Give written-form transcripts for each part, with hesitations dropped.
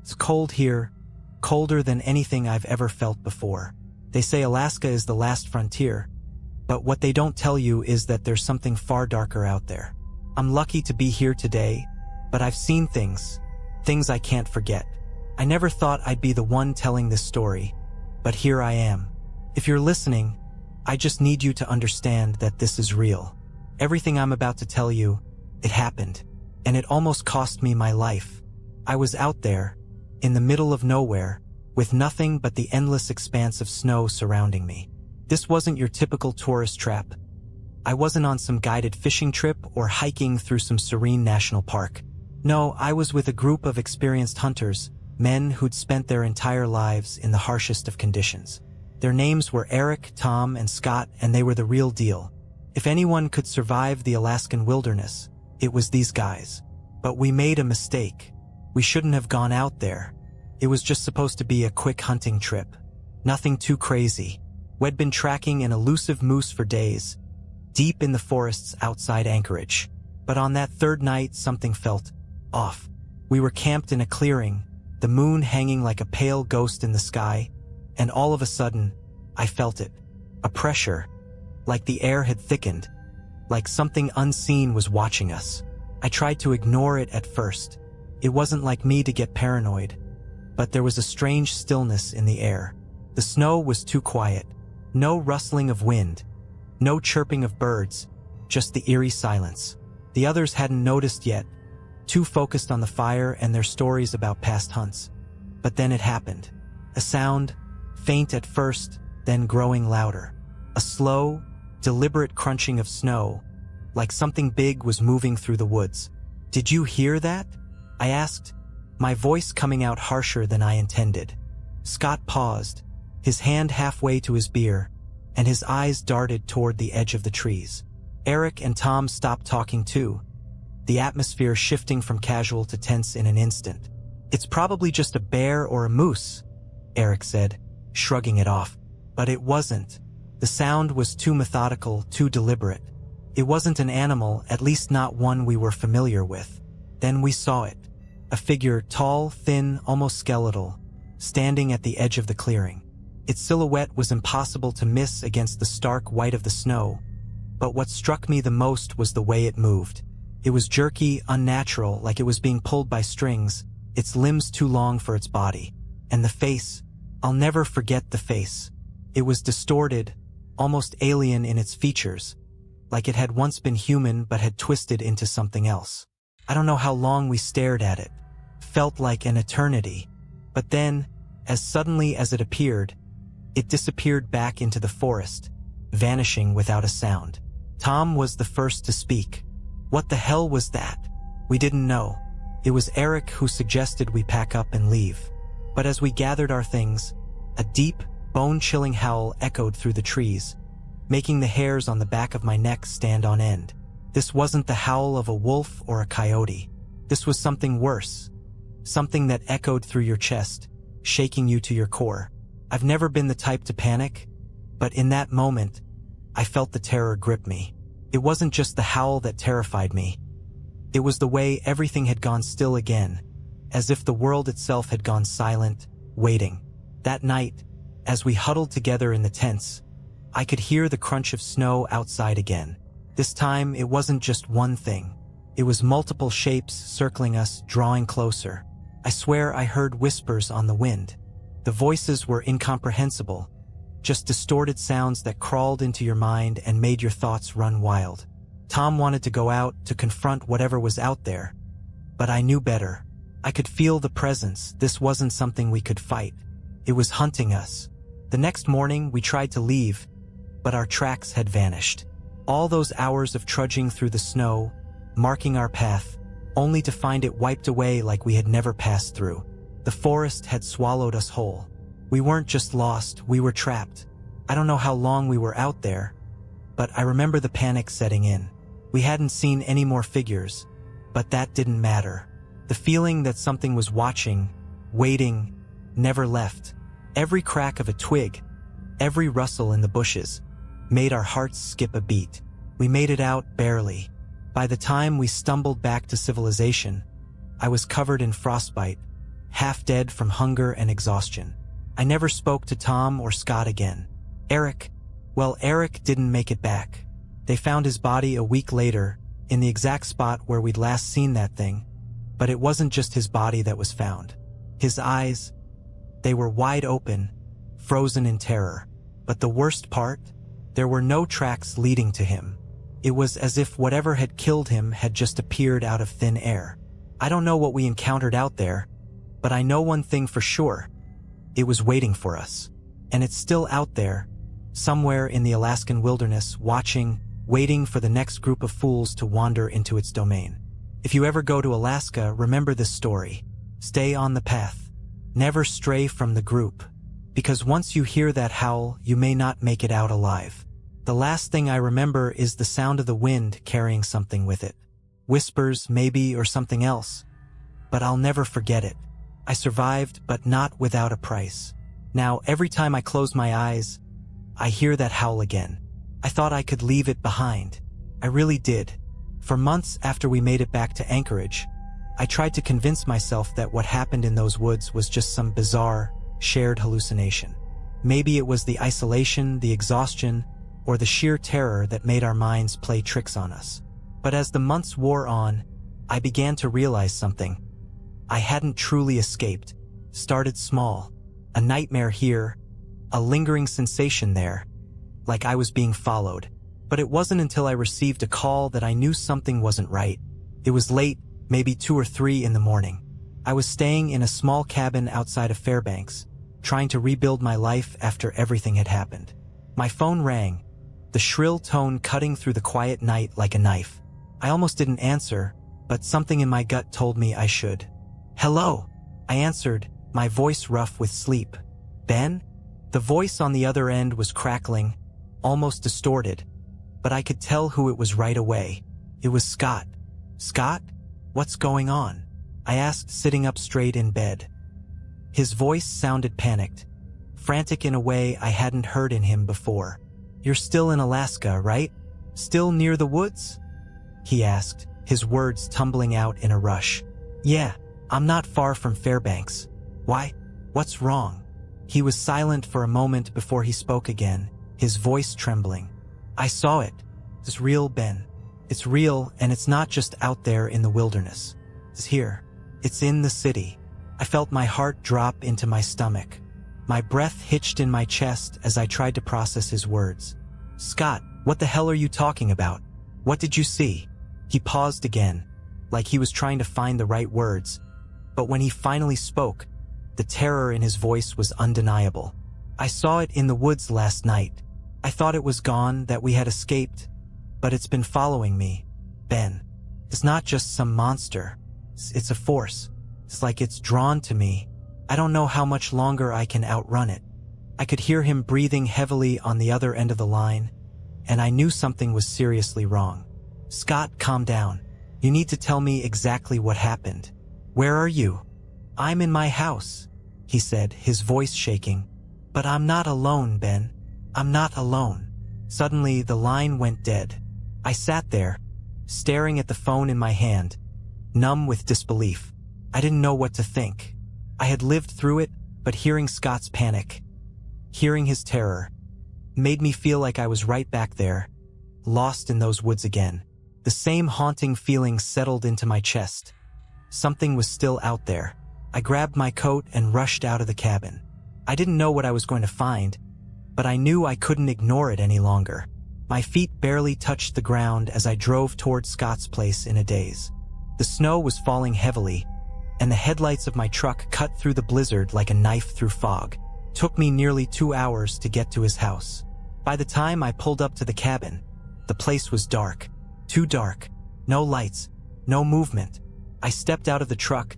It's cold here, colder than anything I've ever felt before. They say Alaska is the last frontier, but what they don't tell you is that there's something far darker out there. I'm lucky to be here today, but I've seen things I can't forget. I never thought I'd be the one telling this story, but here I am. If you're listening, I just need you to understand that this is real. Everything I'm about to tell you, it happened, and it almost cost me my life. I was out there, in the middle of nowhere, with nothing but the endless expanse of snow surrounding me. This wasn't your typical tourist trap. I wasn't on some guided fishing trip or hiking through some serene national park. No, I was with a group of experienced hunters, men who'd spent their entire lives in the harshest of conditions. Their names were Eric, Tom, and Scott, and they were the real deal. If anyone could survive the Alaskan wilderness, it was these guys. But we made a mistake. We shouldn't have gone out there. It was just supposed to be a quick hunting trip. Nothing too crazy. We'd been tracking an elusive moose for days, deep in the forests outside Anchorage. But on that third night, something felt off. We were camped in a clearing, the moon hanging like a pale ghost in the sky, and all of a sudden, I felt it. A pressure, like the air had thickened, like something unseen was watching us. I tried to ignore it at first. It wasn't like me to get paranoid, but there was a strange stillness in the air. The snow was too quiet. No rustling of wind, no chirping of birds, just the eerie silence. The others hadn't noticed yet, too focused on the fire and their stories about past hunts. But then it happened. A sound, faint at first, then growing louder. A slow, deliberate crunching of snow, like something big was moving through the woods. "Did you hear that?" I asked, my voice coming out harsher than I intended. Scott paused, his hand halfway to his beer, and his eyes darted toward the edge of the trees. Eric and Tom stopped talking too, the atmosphere shifting from casual to tense in an instant. "It's probably just a bear or a moose," Eric said, shrugging it off. But it wasn't. The sound was too methodical, too deliberate. It wasn't an animal, at least not one we were familiar with. Then we saw it. A figure, tall, thin, almost skeletal, standing at the edge of the clearing. Its silhouette was impossible to miss against the stark white of the snow, but what struck me the most was the way it moved. It was jerky, unnatural, like it was being pulled by strings, its limbs too long for its body. And the face, I'll never forget the face. It was distorted, almost alien in its features, like it had once been human but had twisted into something else. I don't know how long we stared at it. Felt like an eternity. But then, as suddenly as it appeared, it disappeared back into the forest, vanishing without a sound. Tom was the first to speak. "What the hell was that?" We didn't know. It was Eric who suggested we pack up and leave. But as we gathered our things, a deep, bone-chilling howl echoed through the trees, making the hairs on the back of my neck stand on end. This wasn't the howl of a wolf or a coyote. This was something worse. Something that echoed through your chest, shaking you to your core. I've never been the type to panic, but in that moment, I felt the terror grip me. It wasn't just the howl that terrified me. It was the way everything had gone still again, as if the world itself had gone silent, waiting. That night, as we huddled together in the tents, I could hear the crunch of snow outside again. This time, it wasn't just one thing. It was multiple shapes circling us, drawing closer. I swear I heard whispers on the wind. The voices were incomprehensible, just distorted sounds that crawled into your mind and made your thoughts run wild. Tom wanted to go out to confront whatever was out there, but I knew better. I could feel the presence. This wasn't something we could fight. It was hunting us. The next morning, we tried to leave, but our tracks had vanished. All those hours of trudging through the snow, marking our path, only to find it wiped away like we had never passed through. The forest had swallowed us whole. We weren't just lost, we were trapped. I don't know how long we were out there, but I remember the panic setting in. We hadn't seen any more figures, but that didn't matter. The feeling that something was watching, waiting, never left. Every crack of a twig, every rustle in the bushes, made our hearts skip a beat. We made it out barely. By the time we stumbled back to civilization, I was covered in frostbite, half dead from hunger and exhaustion. I never spoke to Tom or Scott again. Eric didn't make it back. They found his body a week later, in the exact spot where we'd last seen that thing. But it wasn't just his body that was found. His eyes, they were wide open, frozen in terror. But the worst part? There were no tracks leading to him. It was as if whatever had killed him had just appeared out of thin air. I don't know what we encountered out there, but I know one thing for sure. It was waiting for us. And it's still out there, somewhere in the Alaskan wilderness, waiting for the next group of fools to wander into its domain. If you ever go to Alaska, remember this story. Stay on the path. Never stray from the group. Because once you hear that howl, you may not make it out alive. The last thing I remember is the sound of the wind carrying something with it. Whispers, maybe, or something else. But I'll never forget it. I survived, but not without a price. Now, every time I close my eyes, I hear that howl again. I thought I could leave it behind. I really did. For months after we made it back to Anchorage, I tried to convince myself that what happened in those woods was just some bizarre, shared hallucination. Maybe it was the isolation, the exhaustion, or the sheer terror that made our minds play tricks on us. But as the months wore on, I began to realize something. I hadn't truly escaped. Started small. A nightmare here, a lingering sensation there, like I was being followed. But it wasn't until I received a call that I knew something wasn't right. It was late, maybe 2 or 3 in the morning. I was staying in a small cabin outside of Fairbanks, trying to rebuild my life after everything had happened. My phone rang, the shrill tone cutting through the quiet night like a knife. I almost didn't answer, but something in my gut told me I should. "Hello," I answered, my voice rough with sleep. "Ben?" The voice on the other end was crackling, almost distorted, but I could tell who it was right away. It was Scott. "Scott? What's going on?" I asked, sitting up straight in bed. His voice sounded panicked, frantic in a way I hadn't heard in him before. "You're still in Alaska, right? Still near the woods?" he asked, his words tumbling out in a rush. "Yeah, I'm not far from Fairbanks. Why? What's wrong?" He was silent for a moment before he spoke again, his voice trembling. "I saw it. It's real, Ben. It's real, and it's not just out there in the wilderness. It's here. It's in the city." I felt my heart drop into my stomach. My breath hitched in my chest as I tried to process his words. "Scott, what the hell are you talking about? What did you see?" He paused again, like he was trying to find the right words. But when he finally spoke, the terror in his voice was undeniable. "I saw it in the woods last night. I thought it was gone, that we had escaped. But it's been following me, Ben. It's not just some monster. It's a force. It's like it's drawn to me. I don't know how much longer I can outrun it." I could hear him breathing heavily on the other end of the line, and I knew something was seriously wrong. "Scott, calm down. You need to tell me exactly what happened. Where are you?" "I'm in my house," he said, his voice shaking. "But I'm not alone, Ben. I'm not alone." Suddenly, the line went dead. I sat there, staring at the phone in my hand, numb with disbelief. I didn't know what to think. I had lived through it, but hearing Scott's panic, hearing his terror, made me feel like I was right back there, lost in those woods again. The same haunting feeling settled into my chest. Something was still out there. I grabbed my coat and rushed out of the cabin. I didn't know what I was going to find, but I knew I couldn't ignore it any longer. My feet barely touched the ground as I drove toward Scott's place in a daze. The snow was falling heavily, and the headlights of my truck cut through the blizzard like a knife through fog. It took me nearly 2 hours to get to his house. By the time I pulled up to the cabin, the place was dark. Too dark. No lights. No movement. I stepped out of the truck,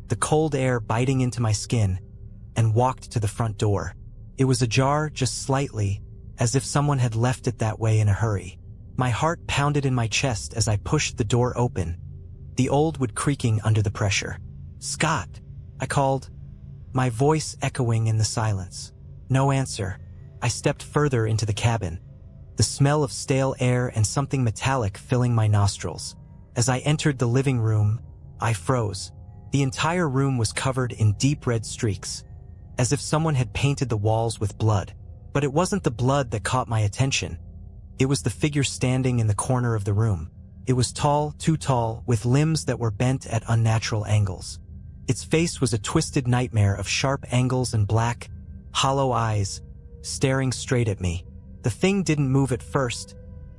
the cold air biting into my skin, and walked to the front door. It was ajar just slightly, as if someone had left it that way in a hurry. My heart pounded in my chest as I pushed the door open, the old wood creaking under the pressure. "Scott," I called, my voice echoing in the silence. No answer. I stepped further into the cabin, the smell of stale air and something metallic filling my nostrils. As I entered the living room, I froze. The entire room was covered in deep red streaks, as if someone had painted the walls with blood. But it wasn't the blood that caught my attention. It was the figure standing in the corner of the room. It was tall, too tall, with limbs that were bent at unnatural angles. Its face was a twisted nightmare of sharp angles and black, hollow eyes, staring straight at me. The thing didn't move at first,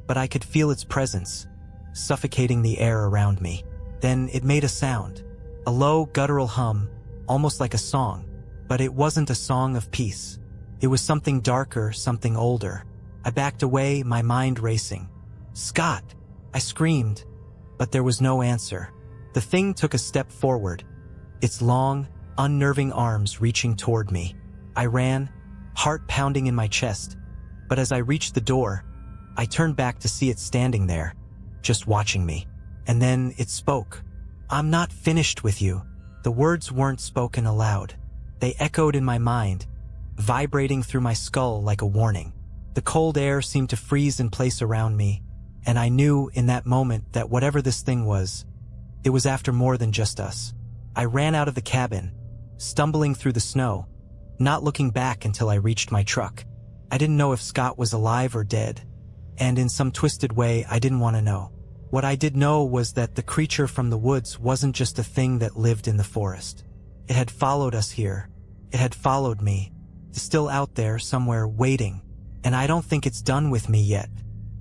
but I could feel its presence, suffocating the air around me. Then it made a sound, a low, guttural hum, almost like a song. But it wasn't a song of peace. It was something darker, something older. I backed away, my mind racing. "Scott!" I screamed, but there was no answer. The thing took a step forward, its long, unnerving arms reaching toward me. I ran, heart pounding in my chest, but as I reached the door, I turned back to see it standing there, just watching me. And then it spoke. "I'm not finished with you." The words weren't spoken aloud. They echoed in my mind, vibrating through my skull like a warning. The cold air seemed to freeze in place around me, and I knew in that moment that whatever this thing was, it was after more than just us. I ran out of the cabin, stumbling through the snow, not looking back until I reached my truck. I didn't know if Scott was alive or dead, and in some twisted way I didn't want to know. What I did know was that the creature from the woods wasn't just a thing that lived in the forest. It had followed us here. It had followed me. It's still out there somewhere waiting, and I don't think it's done with me yet.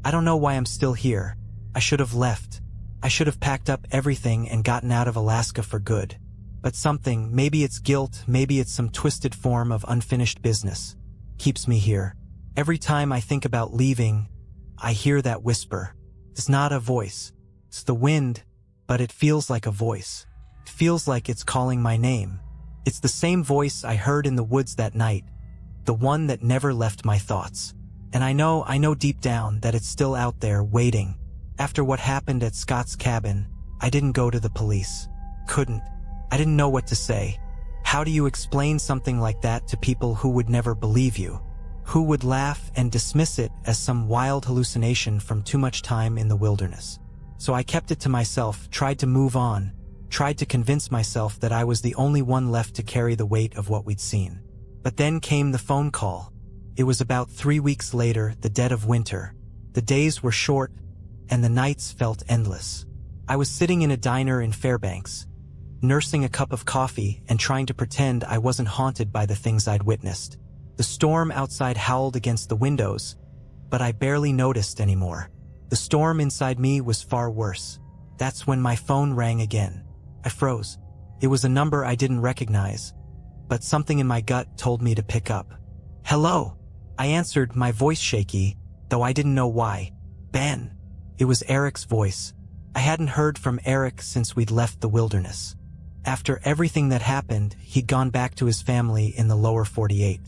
I don't know why I'm still here. I should have left. I should have packed up everything and gotten out of Alaska for good. But something, maybe it's guilt, maybe it's some twisted form of unfinished business, keeps me here. Every time I think about leaving, I hear that whisper. It's not a voice. It's the wind, but it feels like a voice. It feels like it's calling my name. It's the same voice I heard in the woods that night, the one that never left my thoughts. And I know deep down that it's still out there waiting. After what happened at Scott's cabin, I didn't go to the police. Couldn't. I didn't know what to say. How do you explain something like that to people who would never believe you? Who would laugh and dismiss it as some wild hallucination from too much time in the wilderness? So I kept it to myself, tried to move on, tried to convince myself that I was the only one left to carry the weight of what we'd seen. But then came the phone call. It was about 3 weeks later, the dead of winter. The days were short, and the nights felt endless. I was sitting in a diner in Fairbanks, nursing a cup of coffee and trying to pretend I wasn't haunted by the things I'd witnessed. The storm outside howled against the windows, but I barely noticed anymore. The storm inside me was far worse. That's when my phone rang again. I froze. It was a number I didn't recognize, but something in my gut told me to pick up. "Hello." I answered, my voice shaky, though I didn't know why. "Ben." It was Eric's voice. I hadn't heard from Eric since we'd left the wilderness. After everything that happened, he'd gone back to his family in the lower 48.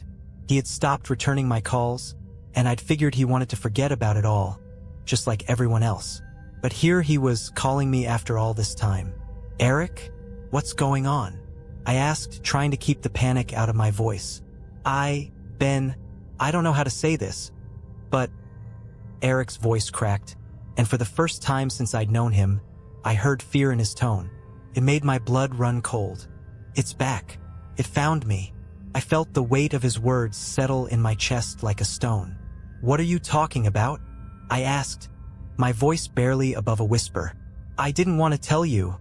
He had stopped returning my calls, and I'd figured he wanted to forget about it all, just like everyone else. But here he was calling me after all this time. "Eric? What's going on?" I asked, trying to keep the panic out of my voice. Ben, I don't know how to say this, but..." Eric's voice cracked, and for the first time since I'd known him, I heard fear in his tone. It made my blood run cold. "It's back. It found me." I felt the weight of his words settle in my chest like a stone. "What are you talking about?" I asked, my voice barely above a whisper. "I didn't want to tell you,"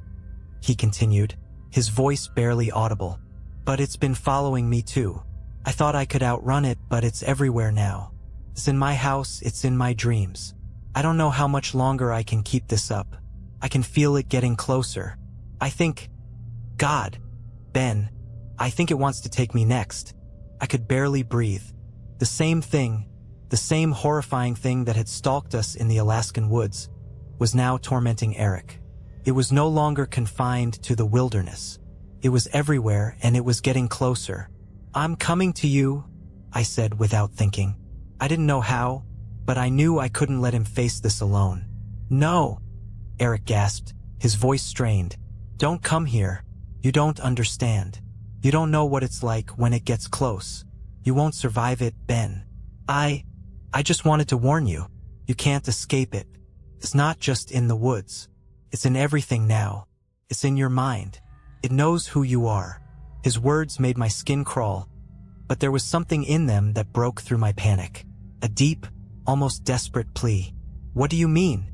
he continued, his voice barely audible. "But it's been following me too. I thought I could outrun it, but it's everywhere now. It's in my house, it's in my dreams. I don't know how much longer I can keep this up. I can feel it getting closer. I think... God, Ben, I think it wants to take me next." I could barely breathe. The same thing, the same horrifying thing that had stalked us in the Alaskan woods, was now tormenting Eric. It was no longer confined to the wilderness. It was everywhere, and it was getting closer. "I'm coming to you," I said without thinking. I didn't know how, but I knew I couldn't let him face this alone. "No," Eric gasped, his voice strained. "Don't come here. You don't understand. You don't know what it's like when it gets close. You won't survive it, Ben. I just wanted to warn you. You can't escape it. It's not just in the woods. It's in everything now. It's in your mind. It knows who you are." His words made my skin crawl, but there was something in them that broke through my panic. A deep, almost desperate plea. "What do you mean?"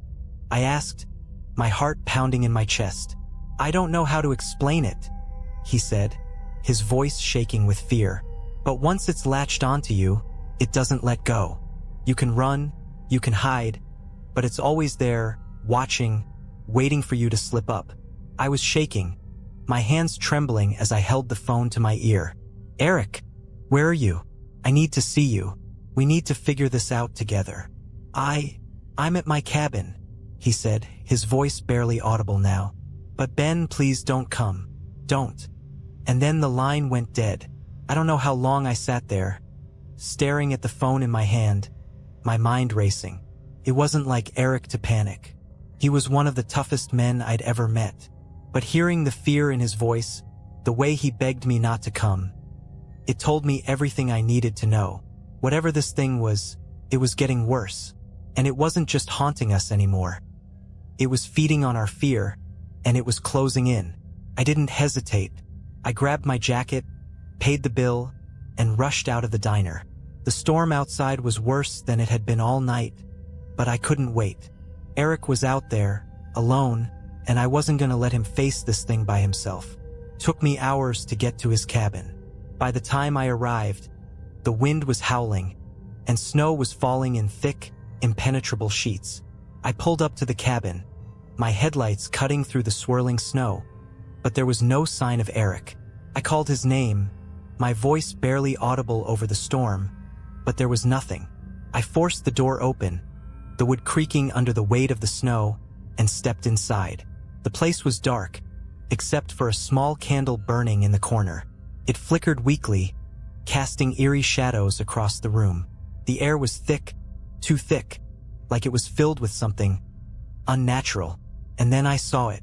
I asked, my heart pounding in my chest. "I don't know how to explain it," he said, his voice shaking with fear. "But once it's latched onto you, it doesn't let go. You can run, you can hide, but it's always there, watching, waiting for you to slip up." I was shaking, my hands trembling as I held the phone to my ear. "Eric, where are you? I need to see you. We need to figure this out together." I'm at my cabin," he said, his voice barely audible now. "But Ben, please don't come. Don't." And then the line went dead. I don't know how long I sat there, staring at the phone in my hand, my mind racing. It wasn't like Eric to panic. He was one of the toughest men I'd ever met. But hearing the fear in his voice, the way he begged me not to come, it told me everything I needed to know. Whatever this thing was, it was getting worse. And it wasn't just haunting us anymore. It was feeding on our fear, and it was closing in. I didn't hesitate. I grabbed my jacket, paid the bill, and rushed out of the diner. The storm outside was worse than it had been all night, but I couldn't wait. Eric was out there, alone, and I wasn't gonna let him face this thing by himself. It took me hours to get to his cabin. By the time I arrived, the wind was howling, and snow was falling in thick, impenetrable sheets. I pulled up to the cabin, my headlights cutting through the swirling snow, but there was no sign of Eric. I called his name, my voice barely audible over the storm, but there was nothing. I forced the door open, the wood creaking under the weight of the snow, and stepped inside. The place was dark, except for a small candle burning in the corner. It flickered weakly, casting eerie shadows across the room. The air was thick, too thick, like it was filled with something unnatural. And then I saw it.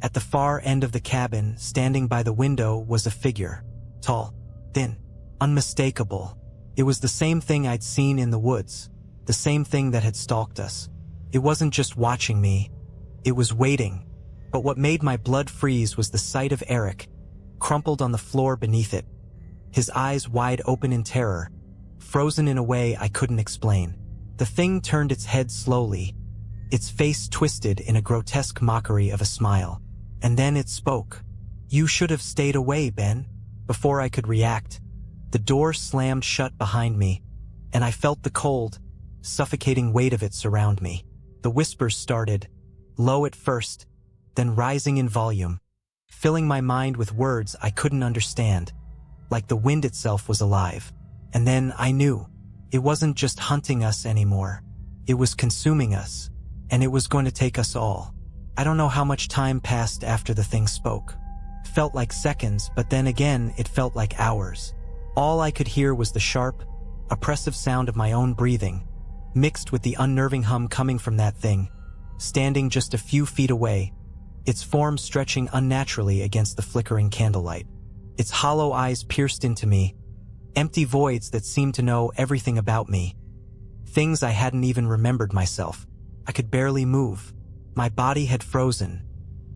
At the far end of the cabin, standing by the window, was a figure. Tall, thin, unmistakable. It was the same thing I'd seen in the woods, the same thing that had stalked us. It wasn't just watching me, it was waiting. But what made my blood freeze was the sight of Eric, crumpled on the floor beneath it, his eyes wide open in terror, frozen in a way I couldn't explain. The thing turned its head slowly, its face twisted in a grotesque mockery of a smile. And then it spoke. "You should have stayed away, Ben." Before I could react, the door slammed shut behind me, and I felt the cold, suffocating weight of it surround me. The whispers started, low at first, then rising in volume, filling my mind with words I couldn't understand, like the wind itself was alive. And then I knew. It wasn't just hunting us anymore. It was consuming us, and it was going to take us all. I don't know how much time passed after the thing spoke. It felt like seconds, but then again it felt like hours. All I could hear was the sharp, oppressive sound of my own breathing, mixed with the unnerving hum coming from that thing, standing just a few feet away, its form stretching unnaturally against the flickering candlelight. Its hollow eyes pierced into me, empty voids that seemed to know everything about me. Things I hadn't even remembered myself. I could barely move. My body had frozen,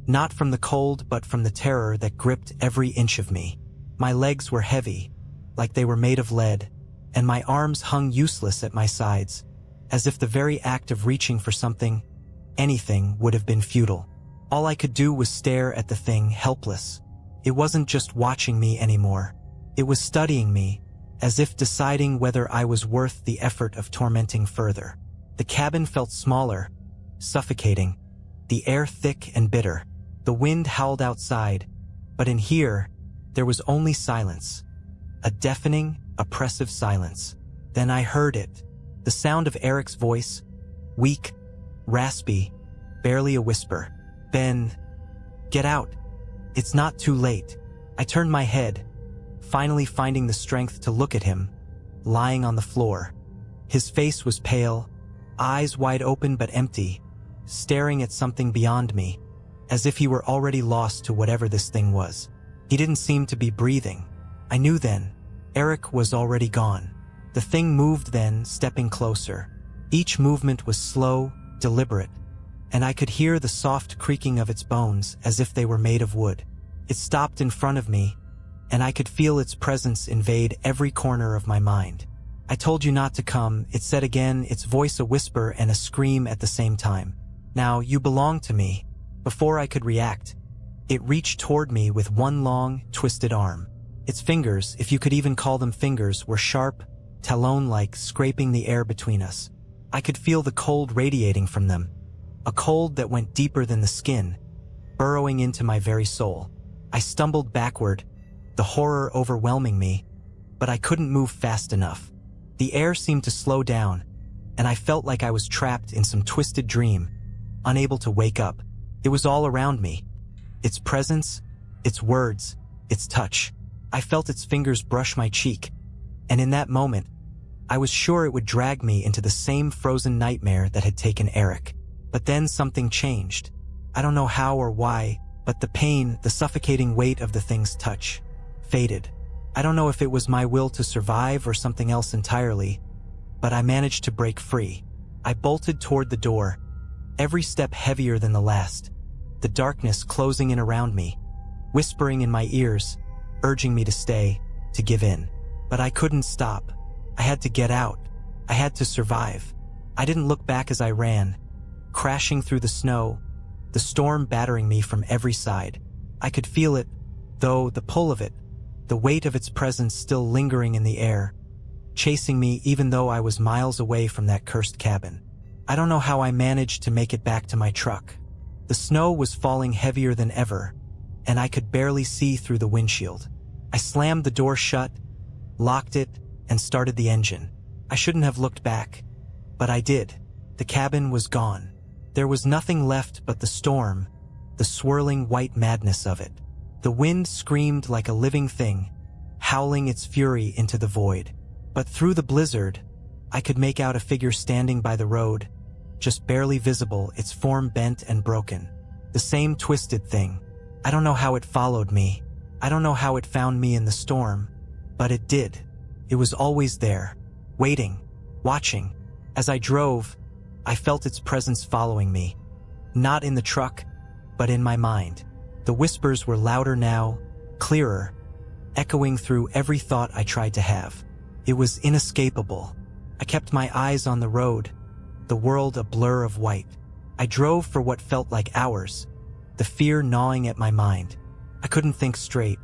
not from the cold but from the terror that gripped every inch of me. My legs were heavy, like they were made of lead, and my arms hung useless at my sides, as if the very act of reaching for something, anything, would have been futile. All I could do was stare at the thing, helpless. It wasn't just watching me anymore. It was studying me, as if deciding whether I was worth the effort of tormenting further. The cabin felt smaller, suffocating, the air thick and bitter. The wind howled outside, but in here, there was only silence. A deafening, oppressive silence. Then I heard it. The sound of Eric's voice, weak, raspy, barely a whisper. "Ben, get out. It's not too late." I turned my head, finally finding the strength to look at him, lying on the floor. His face was pale, eyes wide open but empty, staring at something beyond me, as if he were already lost to whatever this thing was. He didn't seem to be breathing. I knew then. Eric was already gone. The thing moved then, stepping closer. Each movement was slow, deliberate, and I could hear the soft creaking of its bones as if they were made of wood. It stopped in front of me, and I could feel its presence invade every corner of my mind. "I told you not to come," it said again, its voice a whisper and a scream at the same time. "Now, you belong to me." Before I could react, it reached toward me with one long, twisted arm. Its fingers, if you could even call them fingers, were sharp, talon-like, scraping the air between us. I could feel the cold radiating from them, a cold that went deeper than the skin, burrowing into my very soul. I stumbled backward, the horror overwhelming me, but I couldn't move fast enough. The air seemed to slow down, and I felt like I was trapped in some twisted dream, unable to wake up. It was all around me. Its presence, its words, its touch. I felt its fingers brush my cheek, and in that moment, I was sure it would drag me into the same frozen nightmare that had taken Eric. But then something changed. I don't know how or why, but the pain, the suffocating weight of the thing's touch, faded. I don't know if it was my will to survive or something else entirely, but I managed to break free. I bolted toward the door, every step heavier than the last, the darkness closing in around me, whispering in my ears, urging me to stay, to give in. But I couldn't stop. I had to get out. I had to survive. I didn't look back as I ran, crashing through the snow, the storm battering me from every side. I could feel it, though, the pull of it, the weight of its presence still lingering in the air, chasing me even though I was miles away from that cursed cabin. I don't know how I managed to make it back to my truck. The snow was falling heavier than ever, and I could barely see through the windshield. I slammed the door shut, locked it, and started the engine. I shouldn't have looked back, but I did. The cabin was gone. There was nothing left but the storm, the swirling white madness of it. The wind screamed like a living thing, howling its fury into the void. But through the blizzard, I could make out a figure standing by the road, just barely visible, its form bent and broken. The same twisted thing. I don't know how it followed me. I don't know how it found me in the storm, but it did. It was always there, waiting, watching. As I drove, I felt its presence following me, not in the truck, but in my mind. The whispers were louder now, clearer, echoing through every thought I tried to have. It was inescapable. I kept my eyes on the road, the world a blur of white. I drove for what felt like hours, the fear gnawing at my mind. I couldn't think straight.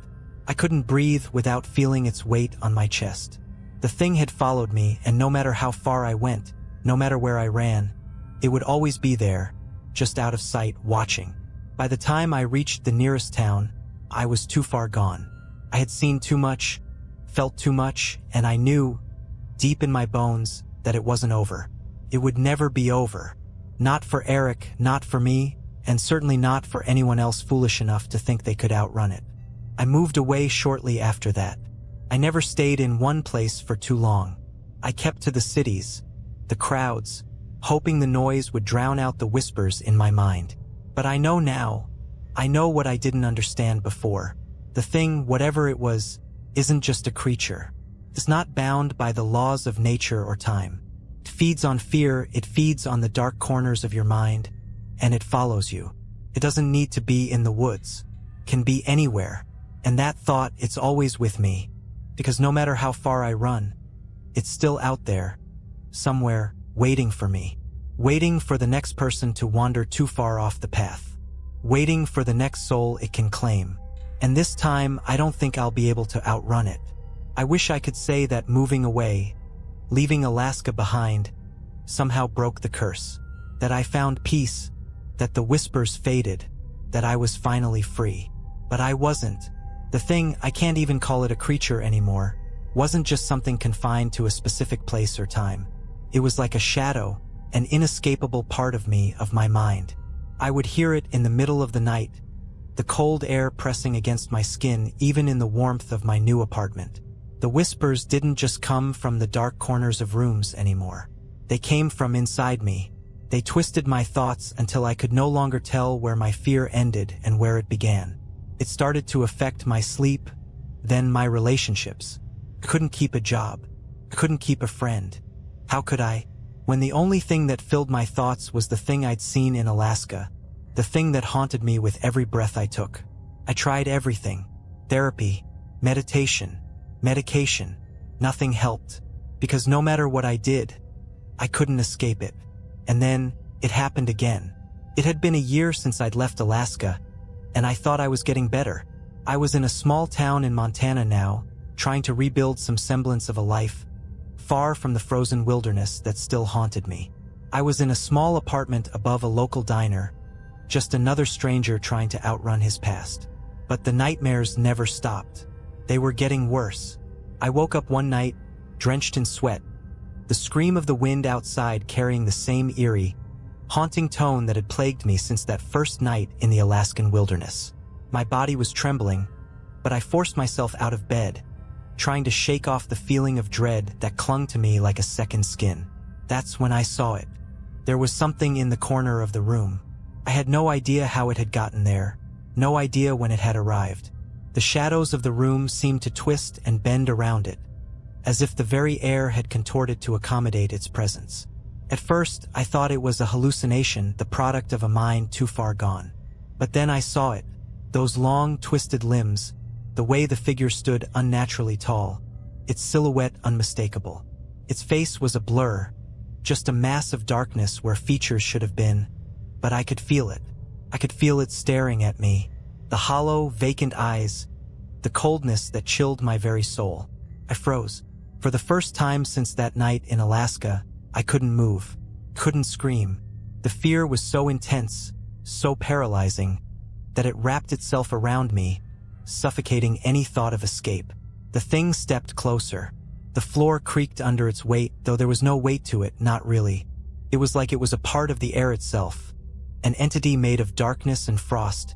I couldn't breathe without feeling its weight on my chest. The thing had followed me, and no matter how far I went, no matter where I ran, it would always be there, just out of sight, watching. By the time I reached the nearest town, I was too far gone. I had seen too much, felt too much, and I knew, deep in my bones, that it wasn't over. It would never be over. Not for Eric, not for me, and certainly not for anyone else foolish enough to think they could outrun it. I moved away shortly after that. I never stayed in one place for too long. I kept to the cities, the crowds, hoping the noise would drown out the whispers in my mind. But I know now. I know what I didn't understand before. The thing, whatever it was, isn't just a creature. It's not bound by the laws of nature or time. It feeds on fear, it feeds on the dark corners of your mind, and it follows you. It doesn't need to be in the woods. It can be anywhere. And that thought, it's always with me. Because no matter how far I run, it's still out there, somewhere, waiting for me. Waiting for the next person to wander too far off the path. Waiting for the next soul it can claim. And this time, I don't think I'll be able to outrun it. I wish I could say that moving away, leaving Alaska behind, somehow broke the curse. That I found peace, that the whispers faded, that I was finally free. But I wasn't. The thing, I can't even call it a creature anymore, wasn't just something confined to a specific place or time. It was like a shadow, an inescapable part of me, of my mind. I would hear it in the middle of the night, the cold air pressing against my skin even in the warmth of my new apartment. The whispers didn't just come from the dark corners of rooms anymore. They came from inside me. They twisted my thoughts until I could no longer tell where my fear ended and where it began. It started to affect my sleep, then my relationships. I couldn't keep a job. I couldn't keep a friend. How could I? When the only thing that filled my thoughts was the thing I'd seen in Alaska, the thing that haunted me with every breath I took. I tried everything. Therapy, meditation, medication. Nothing helped. Because no matter what I did, I couldn't escape it. And then, it happened again. It had been a year since I'd left Alaska, and I thought I was getting better. I was in a small town in Montana now, trying to rebuild some semblance of a life, far from the frozen wilderness that still haunted me. I was in a small apartment above a local diner, just another stranger trying to outrun his past. But the nightmares never stopped. They were getting worse. I woke up one night, drenched in sweat, the scream of the wind outside carrying the same eerie, haunting tone that had plagued me since that first night in the Alaskan wilderness. My body was trembling, but I forced myself out of bed, trying to shake off the feeling of dread that clung to me like a second skin. That's when I saw it. There was something in the corner of the room. I had no idea how it had gotten there, no idea when it had arrived. The shadows of the room seemed to twist and bend around it, as if the very air had contorted to accommodate its presence. At first, I thought it was a hallucination, the product of a mind too far gone. But then I saw it, those long, twisted limbs, the way the figure stood unnaturally tall, its silhouette unmistakable. Its face was a blur, just a mass of darkness where features should have been, but I could feel it. I could feel it staring at me, the hollow, vacant eyes, the coldness that chilled my very soul. I froze. For the first time since that night in Alaska, I couldn't move, couldn't scream. The fear was so intense, so paralyzing, that it wrapped itself around me, suffocating any thought of escape. The thing stepped closer. The floor creaked under its weight, though there was no weight to it, not really. It was like it was a part of the air itself, an entity made of darkness and frost,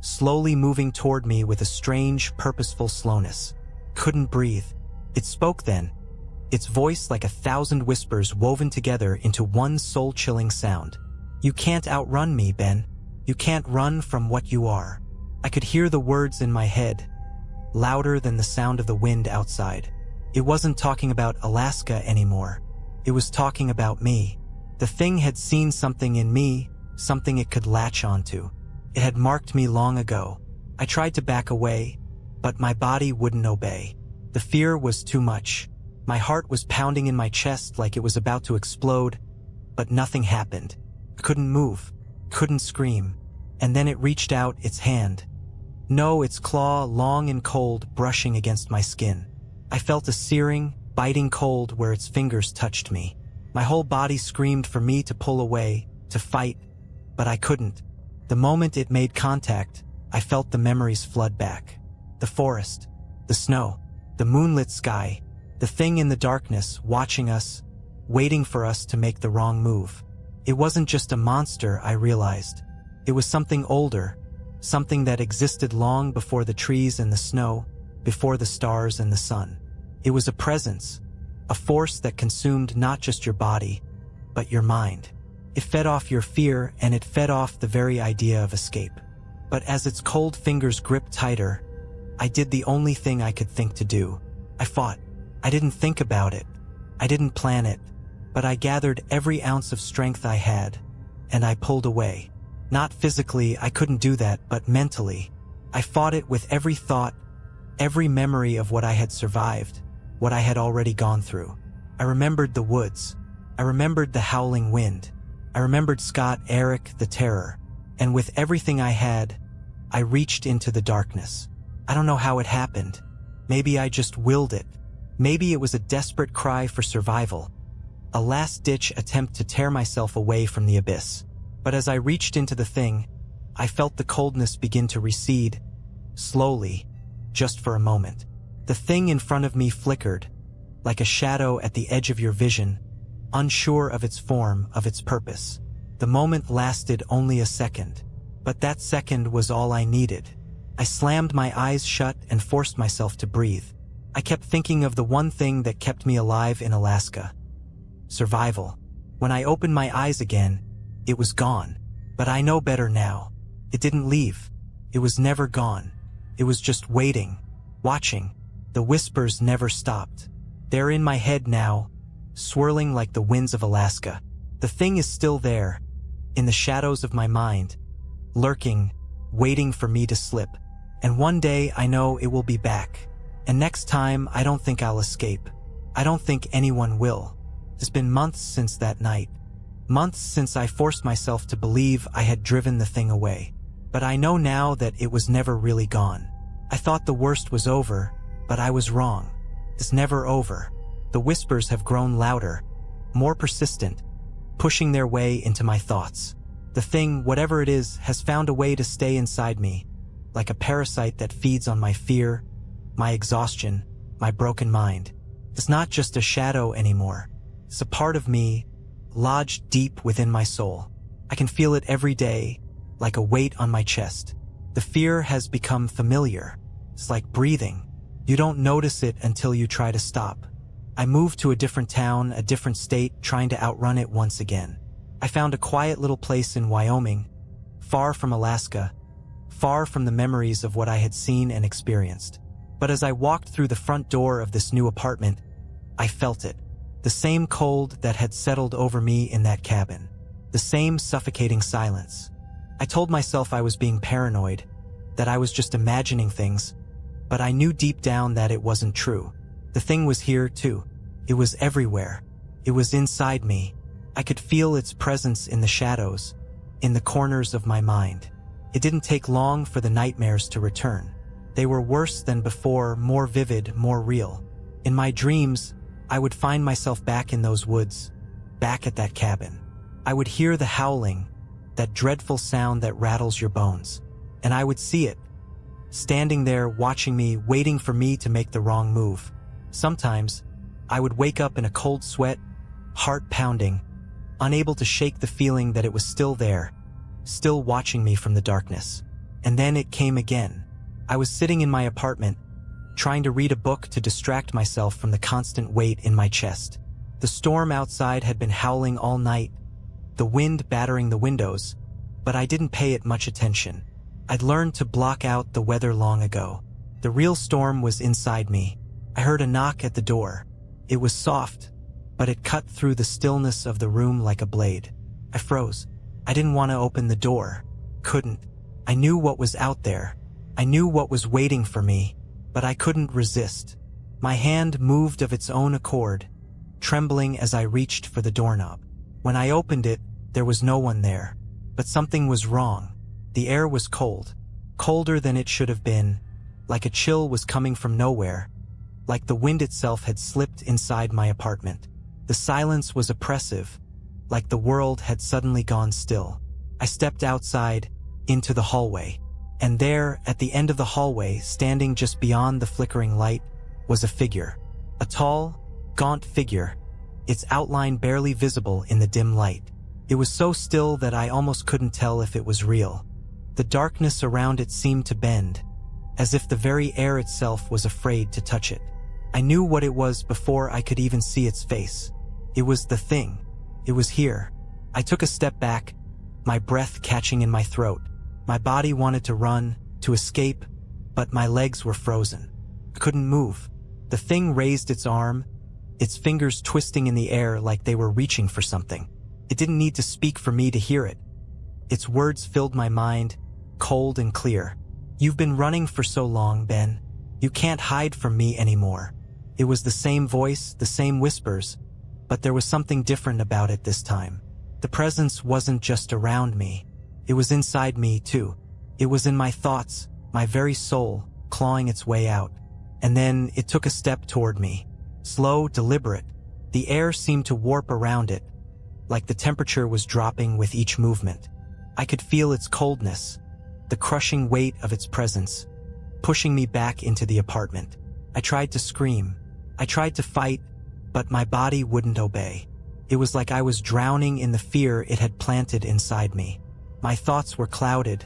slowly moving toward me with a strange, purposeful slowness. Couldn't breathe. It spoke then, its voice like 1,000 whispers woven together into one soul-chilling sound. "You can't outrun me, Ben. You can't run from what you are." I could hear the words in my head, louder than the sound of the wind outside. It wasn't talking about Alaska anymore. It was talking about me. The thing had seen something in me, something it could latch onto. It had marked me long ago. I tried to back away, but my body wouldn't obey. The fear was too much. My heart was pounding in my chest like it was about to explode, but nothing happened. I couldn't move, couldn't scream. And then it reached out its hand. No, its claw, long and cold, brushing against my skin. I felt a searing, biting cold where its fingers touched me. My whole body screamed for me to pull away, to fight, but I couldn't. The moment it made contact, I felt the memories flood back. The forest, the snow, the moonlit sky, the thing in the darkness, watching us, waiting for us to make the wrong move. It wasn't just a monster, I realized. It was something older, something that existed long before the trees and the snow, before the stars and the sun. It was a presence, a force that consumed not just your body, but your mind. It fed off your fear, and it fed off the very idea of escape. But as its cold fingers gripped tighter, I did the only thing I could think to do. I fought. I didn't think about it. I didn't plan it. But I gathered every ounce of strength I had, and I pulled away. Not physically, I couldn't do that, but mentally. I fought it with every thought, every memory of what I had survived, what I had already gone through. I remembered the woods. I remembered the howling wind. I remembered Scott, Eric, the terror. And with everything I had, I reached into the darkness. I don't know how it happened. Maybe I just willed it. Maybe it was a desperate cry for survival, a last-ditch attempt to tear myself away from the abyss. But as I reached into the thing, I felt the coldness begin to recede, slowly, just for a moment. The thing in front of me flickered, like a shadow at the edge of your vision, unsure of its form, of its purpose. The moment lasted only a second, but that second was all I needed. I slammed my eyes shut and forced myself to breathe. I kept thinking of the one thing that kept me alive in Alaska: survival. When I opened my eyes again, it was gone. But I know better now. It didn't leave. It was never gone. It was just waiting, watching. The whispers never stopped. They're in my head now, swirling like the winds of Alaska. The thing is still there, in the shadows of my mind, lurking, waiting for me to slip. And one day I know it will be back. And next time I don't think I'll escape. I don't think anyone will. It's been months since that night. Months since I forced myself to believe I had driven the thing away. But I know now that it was never really gone. I thought the worst was over, but I was wrong. It's never over. The whispers have grown louder, more persistent, pushing their way into my thoughts. The thing, whatever it is, has found a way to stay inside me, like a parasite that feeds on my fear, my exhaustion, my broken mind. It's not just a shadow anymore. It's a part of me, lodged deep within my soul. I can feel it every day, like a weight on my chest. The fear has become familiar. It's like breathing. You don't notice it until you try to stop. I moved to a different town, a different state, trying to outrun it once again. I found a quiet little place in Wyoming, far from Alaska, far from the memories of what I had seen and experienced. But as I walked through the front door of this new apartment, I felt it. The same cold that had settled over me in that cabin. The same suffocating silence. I told myself I was being paranoid, that I was just imagining things, but I knew deep down that it wasn't true. The thing was here too. It was everywhere. It was inside me. I could feel its presence in the shadows, in the corners of my mind. It didn't take long for the nightmares to return. They were worse than before, more vivid, more real. In my dreams, I would find myself back in those woods, back at that cabin. I would hear the howling, that dreadful sound that rattles your bones. And I would see it, standing there watching me, waiting for me to make the wrong move. Sometimes, I would wake up in a cold sweat, heart pounding, unable to shake the feeling that it was still there, still watching me from the darkness. And then it came again. I was sitting in my apartment, trying to read a book to distract myself from the constant weight in my chest. The storm outside had been howling all night, the wind battering the windows, but I didn't pay it much attention. I'd learned to block out the weather long ago. The real storm was inside me. I heard a knock at the door. It was soft, but it cut through the stillness of the room like a blade. I froze. I didn't want to open the door. Couldn't. I knew what was out there. I knew what was waiting for me, but I couldn't resist. My hand moved of its own accord, trembling as I reached for the doorknob. When I opened it, there was no one there. But something was wrong. The air was cold, colder than it should have been, like a chill was coming from nowhere, like the wind itself had slipped inside my apartment. The silence was oppressive, like the world had suddenly gone still. I stepped outside, into the hallway. And there, at the end of the hallway, standing just beyond the flickering light, was a figure. A tall, gaunt figure, its outline barely visible in the dim light. It was so still that I almost couldn't tell if it was real. The darkness around it seemed to bend, as if the very air itself was afraid to touch it. I knew what it was before I could even see its face. It was the thing. It was here. I took a step back, my breath catching in my throat. My body wanted to run, to escape, but my legs were frozen. I couldn't move. The thing raised its arm, its fingers twisting in the air like they were reaching for something. It didn't need to speak for me to hear it. Its words filled my mind, cold and clear. "You've been running for so long, Ben. You can't hide from me anymore." It was the same voice, the same whispers, but there was something different about it this time. The presence wasn't just around me. It was inside me, too. It was in my thoughts, my very soul, clawing its way out. And then it took a step toward me. Slow, deliberate. The air seemed to warp around it, like the temperature was dropping with each movement. I could feel its coldness, the crushing weight of its presence, pushing me back into the apartment. I tried to scream. I tried to fight, but my body wouldn't obey. It was like I was drowning in the fear it had planted inside me. My thoughts were clouded,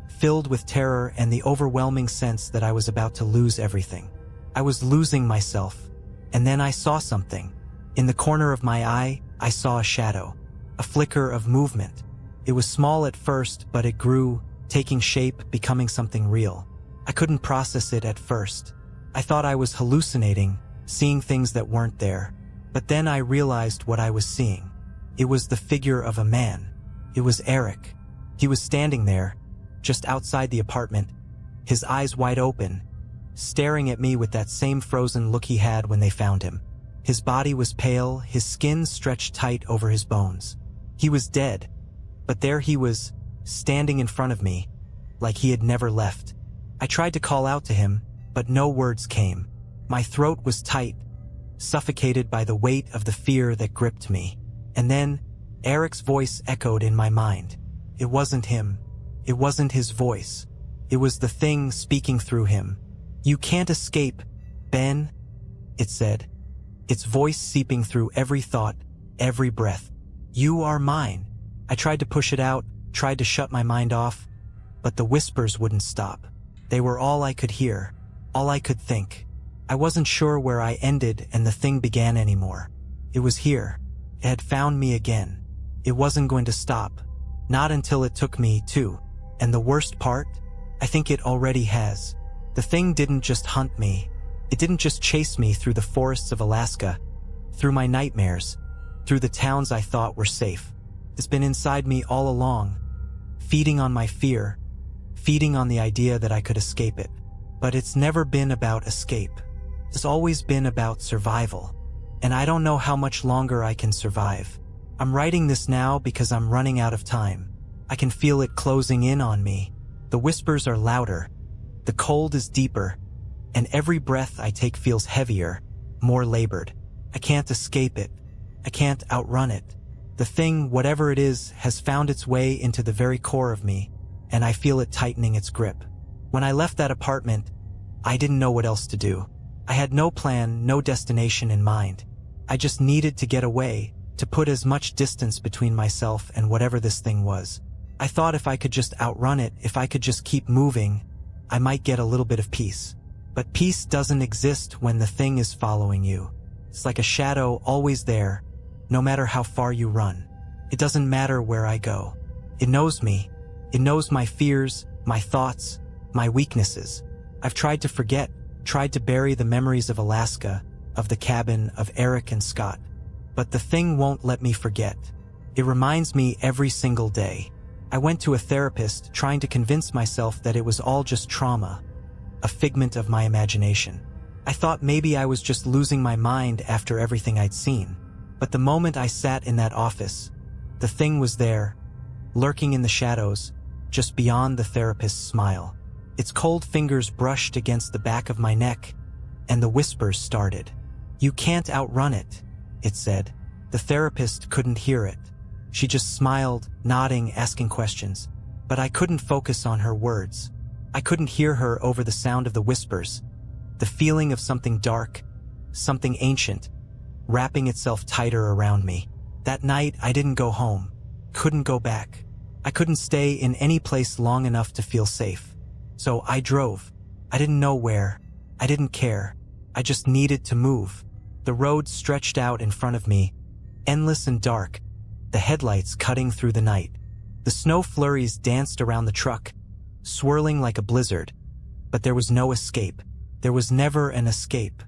filled with terror and the overwhelming sense that I was about to lose everything. I was losing myself. And then I saw something. In the corner of my eye, I saw a shadow, a flicker of movement. It was small at first, but it grew, taking shape, becoming something real. I couldn't process it at first. I thought I was hallucinating, seeing things that weren't there. But then I realized what I was seeing. It was the figure of a man. It was Eric. He was standing there, just outside the apartment, his eyes wide open, staring at me with that same frozen look he had when they found him. His body was pale, his skin stretched tight over his bones. He was dead, but there he was, standing in front of me, like he had never left. I tried to call out to him, but no words came. My throat was tight, suffocated by the weight of the fear that gripped me. And then, Eric's voice echoed in my mind. It wasn't him. It wasn't his voice. It was the thing speaking through him. "You can't escape, Ben," it said, its voice seeping through every thought, every breath. "You are mine." I tried to push it out, tried to shut my mind off, but the whispers wouldn't stop. They were all I could hear, all I could think. I wasn't sure where I ended and the thing began anymore. It was here. It had found me again. It wasn't going to stop. Not until it took me, too. And the worst part? I think it already has. The thing didn't just hunt me. It didn't just chase me through the forests of Alaska, through my nightmares, through the towns I thought were safe. It's been inside me all along, feeding on my fear, feeding on the idea that I could escape it. But it's never been about escape. It's always been about survival. And I don't know how much longer I can survive. I'm writing this now because I'm running out of time. I can feel it closing in on me. The whispers are louder. The cold is deeper. And every breath I take feels heavier, more labored. I can't escape it. I can't outrun it. The thing, whatever it is, has found its way into the very core of me, and I feel it tightening its grip. When I left that apartment, I didn't know what else to do. I had no plan, no destination in mind. I just needed to get away, to put as much distance between myself and whatever this thing was. I thought if I could just outrun it, if I could just keep moving, I might get a little bit of peace. But peace doesn't exist when the thing is following you. It's like a shadow always there, no matter how far you run. It doesn't matter where I go. It knows me. It knows my fears, my thoughts, my weaknesses. I've tried to forget, tried to bury the memories of Alaska, of the cabin, of Eric and Scott. But the thing won't let me forget. It reminds me every single day. I went to a therapist trying to convince myself that it was all just trauma, a figment of my imagination. I thought maybe I was just losing my mind after everything I'd seen. But the moment I sat in that office, the thing was there, lurking in the shadows, just beyond the therapist's smile. Its cold fingers brushed against the back of my neck, and the whispers started. "You can't outrun it," it said. The therapist couldn't hear it. She just smiled, nodding, asking questions. But I couldn't focus on her words. I couldn't hear her over the sound of the whispers, the feeling of something dark, something ancient, wrapping itself tighter around me. That night, I didn't go home, couldn't go back. I couldn't stay in any place long enough to feel safe. So I drove. I didn't know where. I didn't care. I just needed to move. The road stretched out in front of me, endless and dark, the headlights cutting through the night. The snow flurries danced around the truck, swirling like a blizzard. But there was no escape. There was never an escape.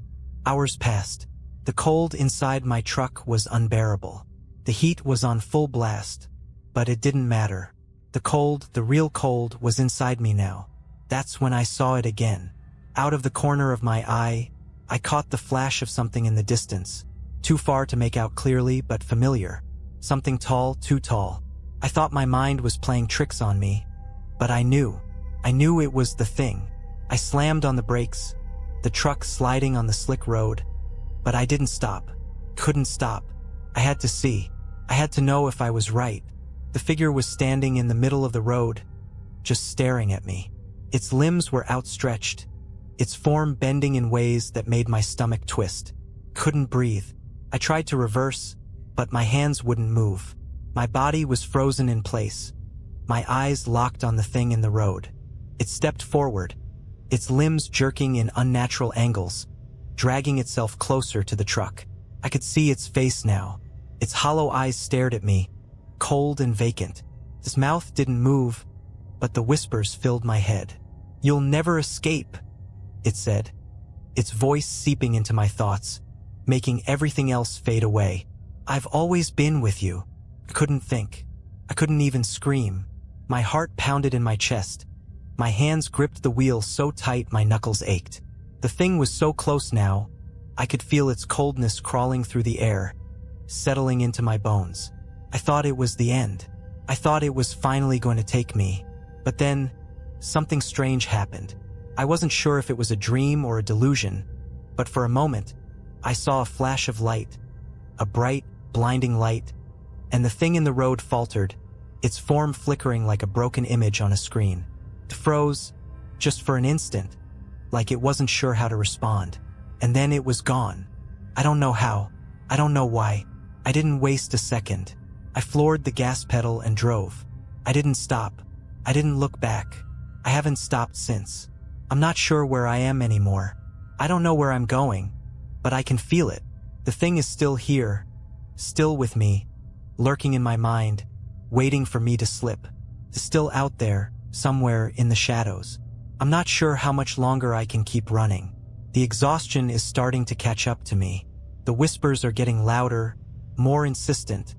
Hours passed. The cold inside my truck was unbearable. The heat was on full blast, but it didn't matter. The cold, the real cold, was inside me now. That's when I saw it again. Out of the corner of my eye, I caught the flash of something in the distance, too far to make out clearly, but familiar. Something tall, too tall. I thought my mind was playing tricks on me, but I knew it was the thing. I slammed on the brakes, the truck sliding on the slick road, but I didn't stop. Couldn't stop. I had to see. I had to know if I was right. The figure was standing in the middle of the road, just staring at me. Its limbs were outstretched, its form bending in ways that made my stomach twist. Couldn't breathe. I tried to reverse, but my hands wouldn't move. My body was frozen in place, my eyes locked on the thing in the road. It stepped forward, its limbs jerking in unnatural angles, dragging itself closer to the truck. I could see its face now. Its hollow eyes stared at me, cold and vacant. Its mouth didn't move, but the whispers filled my head. "You'll never escape," it said, its voice seeping into my thoughts, making everything else fade away. "I've always been with you." I couldn't think. I couldn't even scream. My heart pounded in my chest, My hands gripped the wheel so tight my knuckles ached. The thing was so close now, I could feel its coldness crawling through the air, settling into my bones. I thought it was the end. I thought it was finally going to take me. But then, something strange happened. I wasn't sure if it was a dream or a delusion, but for a moment, I saw a flash of light, a bright, blinding light, and the thing in the road faltered, its form flickering like a broken image on a screen. It froze, just for an instant, like it wasn't sure how to respond. And then it was gone. I don't know how. I don't know why. I didn't waste a second. I floored the gas pedal and drove. I didn't stop. I didn't look back. I haven't stopped since. I'm not sure where I am anymore. I don't know where I'm going, but I can feel it. The thing is still here, still with me, lurking in my mind, waiting for me to slip. It's still out there, somewhere in the shadows. I'm not sure how much longer I can keep running. The exhaustion is starting to catch up to me. The whispers are getting louder, more insistent,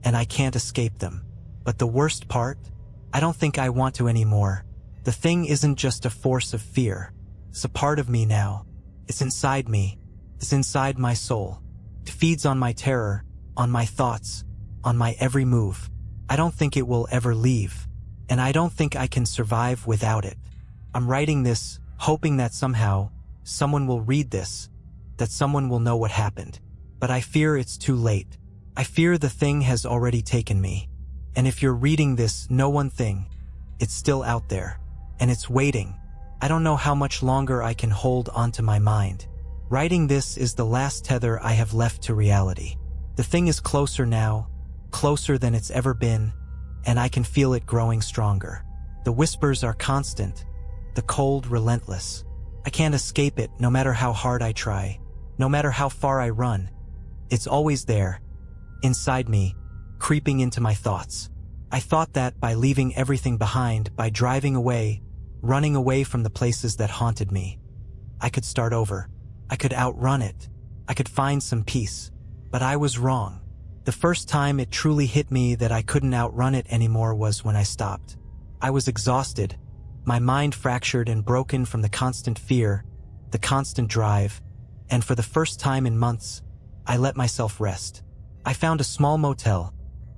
and I can't escape them. But the worst part? I don't think I want to anymore. The thing isn't just a force of fear. It's a part of me now. It's inside me. It's inside my soul. It feeds on my terror, on my thoughts, on my every move. I don't think it will ever leave, and I don't think I can survive without it. I'm writing this, hoping that somehow, someone will read this, that someone will know what happened. But I fear it's too late. I fear the thing has already taken me. And if you're reading this, know one thing. It's still out there. And it's waiting. I don't know how much longer I can hold onto my mind. Writing this is the last tether I have left to reality. The thing is closer now, closer than it's ever been, and I can feel it growing stronger. The whispers are constant, the cold relentless. I can't escape it no matter how hard I try, no matter how far I run. It's always there, inside me, creeping into my thoughts. I thought that by leaving everything behind, by driving away, running away from the places that haunted me, I could start over. I could outrun it. I could find some peace. But I was wrong. The first time it truly hit me that I couldn't outrun it anymore was when I stopped. I was exhausted, my mind fractured and broken from the constant fear, the constant drive, and for the first time in months, I let myself rest. I found a small motel,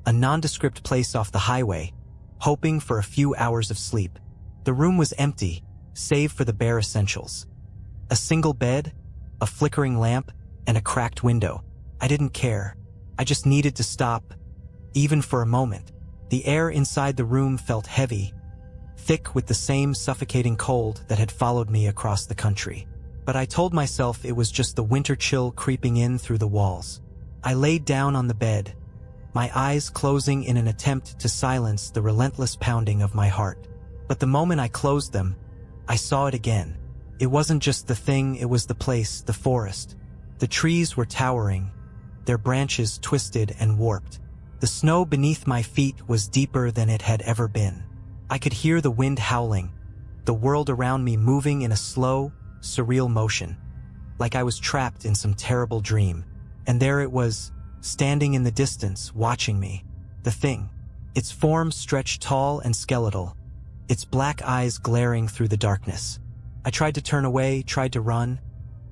a nondescript place off the highway, hoping for a few hours of sleep. The room was empty, save for the bare essentials. A single bed, a flickering lamp, and a cracked window. I didn't care. I just needed to stop, even for a moment. The air inside the room felt heavy, thick with the same suffocating cold that had followed me across the country. But I told myself it was just the winter chill creeping in through the walls. I laid down on the bed, my eyes closing in an attempt to silence the relentless pounding of my heart. But the moment I closed them, I saw it again. It wasn't just the thing, it was the place, the forest. The trees were towering, their branches twisted and warped. The snow beneath my feet was deeper than it had ever been. I could hear the wind howling, the world around me moving in a slow, surreal motion, like I was trapped in some terrible dream. And there it was, standing in the distance, watching me. The thing. Its form stretched tall and skeletal, its black eyes glaring through the darkness. I tried to turn away, tried to run,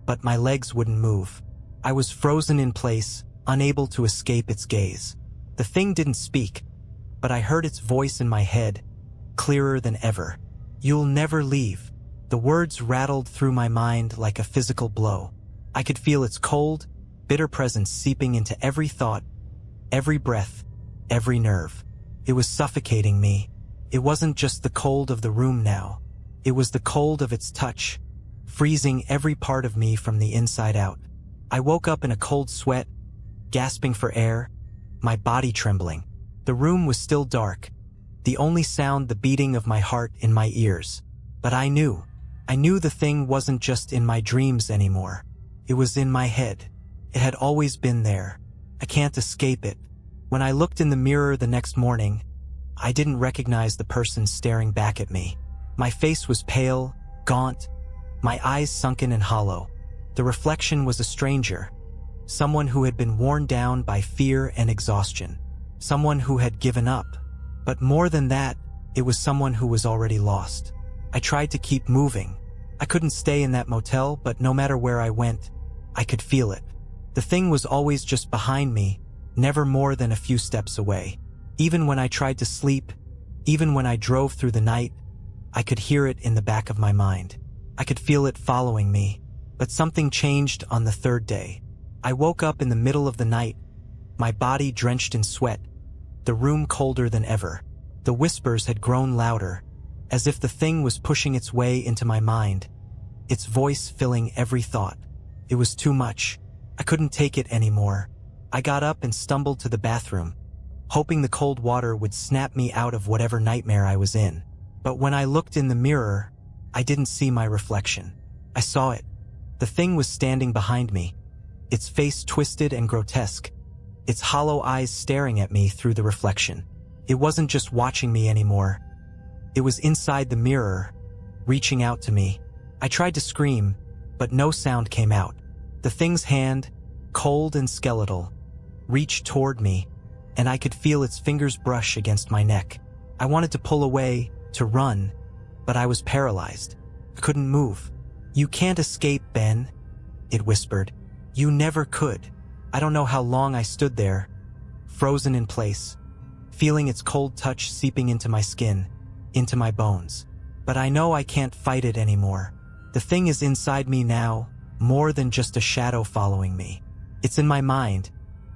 but my legs wouldn't move. I was frozen in place, unable to escape its gaze. The thing didn't speak, but I heard its voice in my head, clearer than ever. "You'll never leave." The words rattled through my mind like a physical blow. I could feel its cold, bitter presence seeping into every thought, every breath, every nerve. It was suffocating me. It wasn't just the cold of the room now. It was the cold of its touch, freezing every part of me from the inside out. I woke up in a cold sweat, gasping for air, my body trembling. The room was still dark, the only sound the beating of my heart in my ears. But I knew the thing wasn't just in my dreams anymore. It was in my head. It had always been there. I can't escape it. When I looked in the mirror the next morning, I didn't recognize the person staring back at me. My face was pale, gaunt, my eyes sunken and hollow. The reflection was a stranger, someone who had been worn down by fear and exhaustion, someone who had given up. But more than that, it was someone who was already lost. I tried to keep moving. I couldn't stay in that motel, but no matter where I went, I could feel it. The thing was always just behind me, never more than a few steps away. Even when I tried to sleep, even when I drove through the night, I could hear it in the back of my mind. I could feel it following me. But something changed on the third day. I woke up in the middle of the night, my body drenched in sweat, the room colder than ever. The whispers had grown louder, as if the thing was pushing its way into my mind, its voice filling every thought. It was too much. I couldn't take it anymore. I got up and stumbled to the bathroom, hoping the cold water would snap me out of whatever nightmare I was in. But when I looked in the mirror, I didn't see my reflection. I saw it. The thing was standing behind me, its face twisted and grotesque, its hollow eyes staring at me through the reflection. It wasn't just watching me anymore. It was inside the mirror, reaching out to me. I tried to scream, but no sound came out. The thing's hand, cold and skeletal, reached toward me, and I could feel its fingers brush against my neck. I wanted to pull away, to run, but I was paralyzed. I couldn't move. "You can't escape, Ben," it whispered. "You never could." I don't know how long I stood there, frozen in place, feeling its cold touch seeping into my skin, into my bones. But I know I can't fight it anymore. The thing is inside me now, more than just a shadow following me. It's in my mind,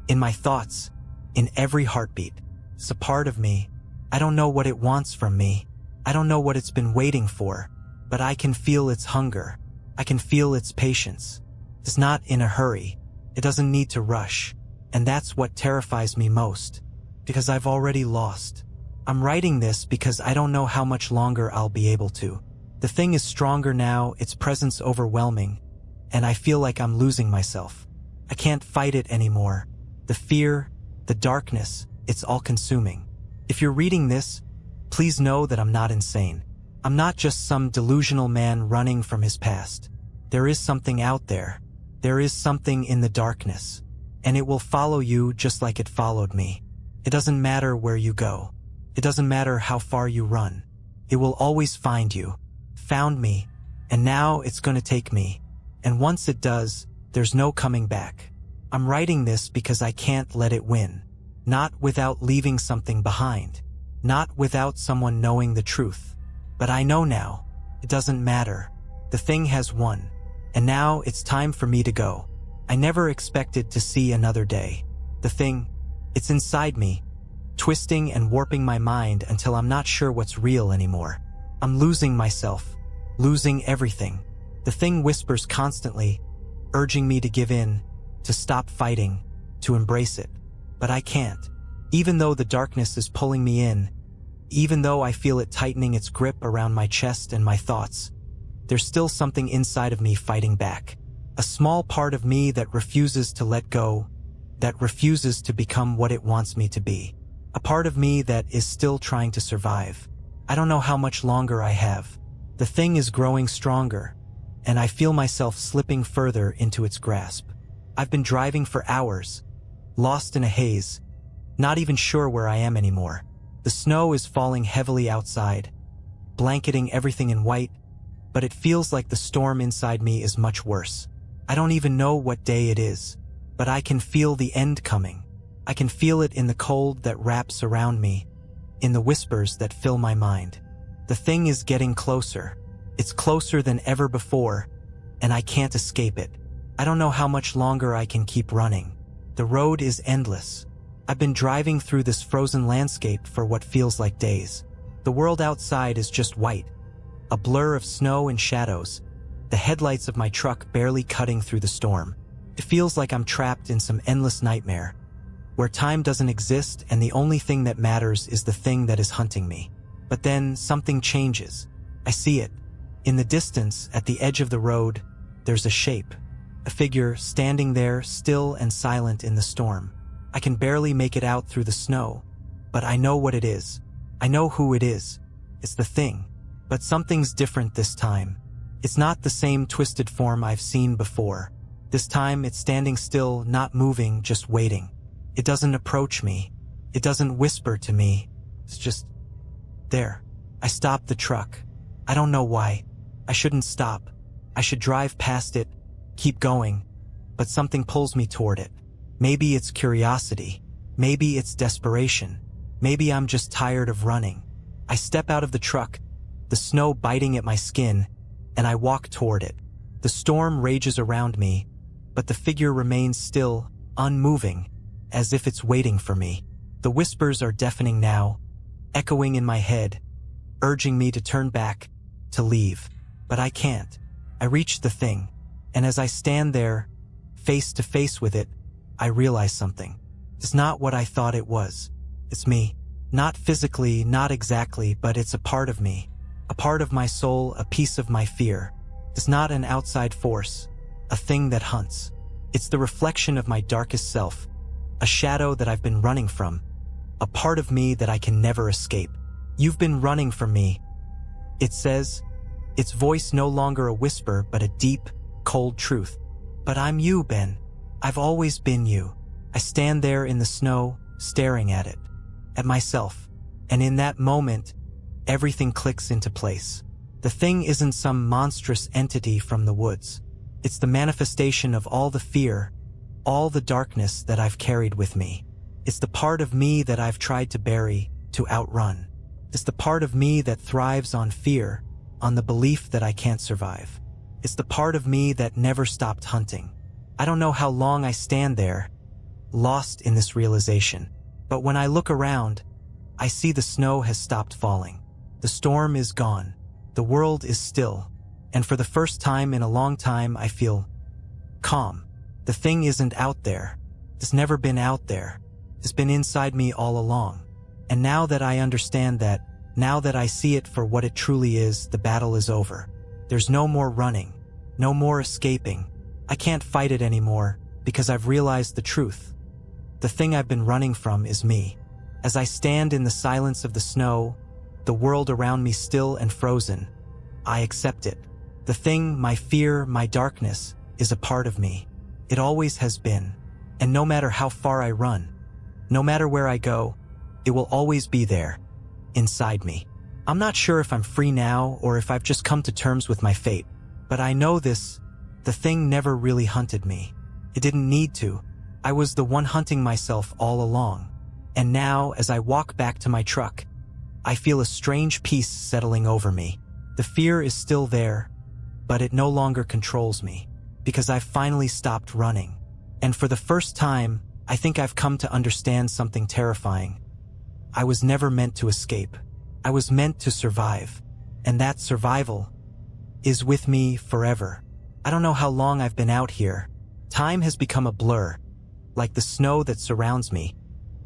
in my thoughts, in every heartbeat. It's a part of me. I don't know what it wants from me. I don't know what it's been waiting for, but I can feel its hunger. I can feel its patience. It's not in a hurry. It doesn't need to rush. And that's what terrifies me most, because I've already lost. I'm writing this because I don't know how much longer I'll be able to. The thing is stronger now, its presence overwhelming, and I feel like I'm losing myself. I can't fight it anymore. The fear, the darkness, it's all consuming. If you're reading this, please know that I'm not insane. I'm not just some delusional man running from his past. There is something out there. There is something in the darkness, and it will follow you just like it followed me. It doesn't matter where you go. It doesn't matter how far you run. It will always find you. Found me, and now it's going to take me. And once it does, there's no coming back. I'm writing this because I can't let it win. Not without leaving something behind. Not without someone knowing the truth. But I know now. It doesn't matter. The thing has won. And now it's time for me to go. I never expected to see another day. The thing, it's inside me, twisting and warping my mind until I'm not sure what's real anymore. I'm losing myself, losing everything. The thing whispers constantly, urging me to give in, to stop fighting, to embrace it. But I can't. Even though the darkness is pulling me in, even though I feel it tightening its grip around my chest and my thoughts, there's still something inside of me fighting back. A small part of me that refuses to let go, that refuses to become what it wants me to be. A part of me that is still trying to survive. I don't know how much longer I have. The thing is growing stronger, and I feel myself slipping further into its grasp. I've been driving for hours, lost in a haze, not even sure where I am anymore. The snow is falling heavily outside, blanketing everything in white, but it feels like the storm inside me is much worse. I don't even know what day it is, but I can feel the end coming. I can feel it in the cold that wraps around me, in the whispers that fill my mind. The thing is getting closer. It's closer than ever before, and I can't escape it. I don't know how much longer I can keep running. The road is endless. I've been driving through this frozen landscape for what feels like days. The world outside is just white, a blur of snow and shadows, the headlights of my truck barely cutting through the storm. It feels like I'm trapped in some endless nightmare, where time doesn't exist and the only thing that matters is the thing that is hunting me. But then something changes. I see it. In the distance, at the edge of the road, there's a shape, a figure standing there still and silent in the storm. I can barely make it out through the snow, but I know what it is. I know who it is. It's the thing. But something's different this time. It's not the same twisted form I've seen before. This time it's standing still, not moving, just waiting. It doesn't approach me. It doesn't whisper to me. It's just there. I stop the truck. I don't know why. I shouldn't stop. I should drive past it, keep going, but something pulls me toward it. Maybe it's curiosity. Maybe it's desperation. Maybe I'm just tired of running. I step out of the truck, the snow biting at my skin, and I walk toward it. The storm rages around me, but the figure remains still, unmoving, as if it's waiting for me. The whispers are deafening now, echoing in my head, urging me to turn back, to leave. But I can't. I reach the thing, and as I stand there, face to face with it, I realize something. It's not what I thought it was. It's me. Not physically, not exactly, but it's a part of me. A part of my soul, a piece of my fear. It's not an outside force, a thing that hunts. It's the reflection of my darkest self, a shadow that I've been running from, a part of me that I can never escape. You've been running from me, it says, its voice no longer a whisper but a deep, cold truth. But I'm you, Ben. I've always been you. I stand there in the snow, staring at it, at myself, and in that moment, everything clicks into place. The thing isn't some monstrous entity from the woods. It's the manifestation of all the fear, all the darkness that I've carried with me. It's the part of me that I've tried to bury, to outrun. It's the part of me that thrives on fear, on the belief that I can't survive. It's the part of me that never stopped hunting. I don't know how long I stand there, lost in this realization. But when I look around, I see the snow has stopped falling. The storm is gone. The world is still. And for the first time in a long time, I feel calm. The thing isn't out there. It's never been out there. It's been inside me all along. And now that I understand that, now that I see it for what it truly is, the battle is over. There's no more running, no more escaping. I can't fight it anymore because I've realized the truth. The thing I've been running from is me. As I stand in the silence of the snow, the world around me still and frozen, I accept it. The thing, my fear, my darkness, is a part of me. It always has been. And no matter how far I run, no matter where I go, it will always be there, inside me. I'm not sure if I'm free now or if I've just come to terms with my fate, but I know this, the thing never really hunted me. It didn't need to. I was the one hunting myself all along. And now, as I walk back to my truck, I feel a strange peace settling over me. The fear is still there, but it no longer controls me, because I've finally stopped running. And for the first time, I think I've come to understand something terrifying. I was never meant to escape. I was meant to survive. And that survival is with me forever. I don't know how long I've been out here. Time has become a blur, like the snow that surrounds me,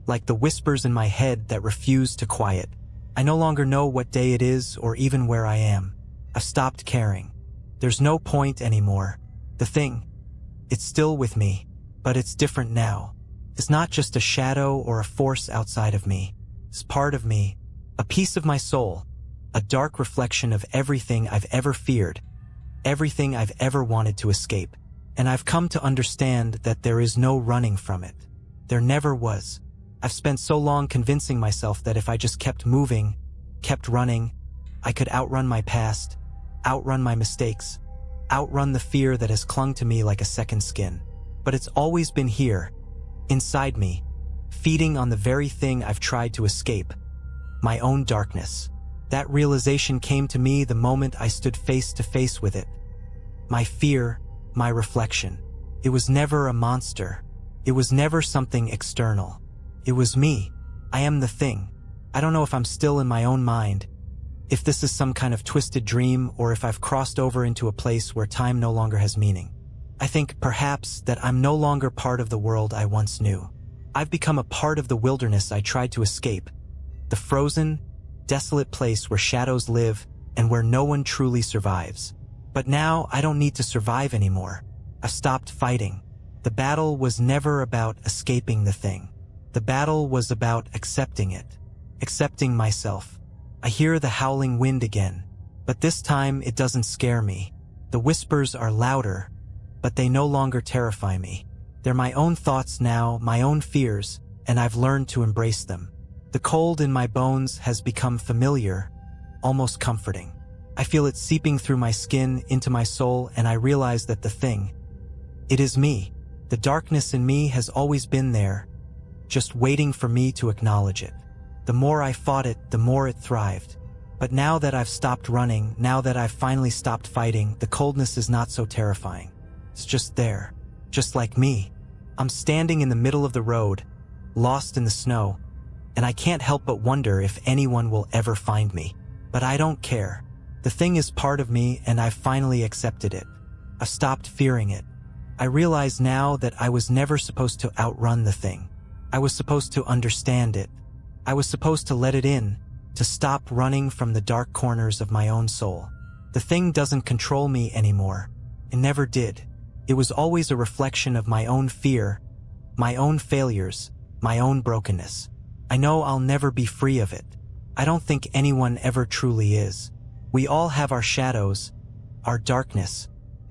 like the whispers in my head that refuse to quiet. I no longer know what day it is or even where I am. I've stopped caring. There's no point anymore. The thing, it's still with me, but it's different now. It's not just a shadow or a force outside of me. It's part of me, a piece of my soul, a dark reflection of everything I've ever feared, everything I've ever wanted to escape. And I've come to understand that there is no running from it. There never was. I've spent so long convincing myself that if I just kept moving, kept running, I could outrun my past, outrun my mistakes, outrun the fear that has clung to me like a second skin. But it's always been here, inside me, feeding on the very thing I've tried to escape, my own darkness. That realization came to me the moment I stood face to face with it. My fear, my reflection. It was never a monster. It was never something external. It was me. I am the thing. I don't know if I'm still in my own mind, if this is some kind of twisted dream, or if I've crossed over into a place where time no longer has meaning. I think perhaps that I'm no longer part of the world I once knew. I've become a part of the wilderness I tried to escape, the frozen, desolate place where shadows live and where no one truly survives. But now I don't need to survive anymore. I've stopped fighting. The battle was never about escaping the thing. The battle was about accepting it, accepting myself. I hear the howling wind again, but this time it doesn't scare me. The whispers are louder, but they no longer terrify me. They're my own thoughts now, my own fears, and I've learned to embrace them. The cold in my bones has become familiar, almost comforting. I feel it seeping through my skin into my soul, and I realize that the thing, it is me. The darkness in me has always been there, just waiting for me to acknowledge it. The more I fought it, the more it thrived. But now that I've stopped running, now that I've finally stopped fighting, the coldness is not so terrifying. It's just there, just like me. I'm standing in the middle of the road, lost in the snow, and I can't help but wonder if anyone will ever find me. But I don't care. The thing is part of me, and I've finally accepted it. I've stopped fearing it. I realize now that I was never supposed to outrun the thing. I was supposed to understand it. I was supposed to let it in, to stop running from the dark corners of my own soul. The thing doesn't control me anymore. It never did. It was always a reflection of my own fear, my own failures, my own brokenness. I know I'll never be free of it. I don't think anyone ever truly is. We all have our shadows, our darkness,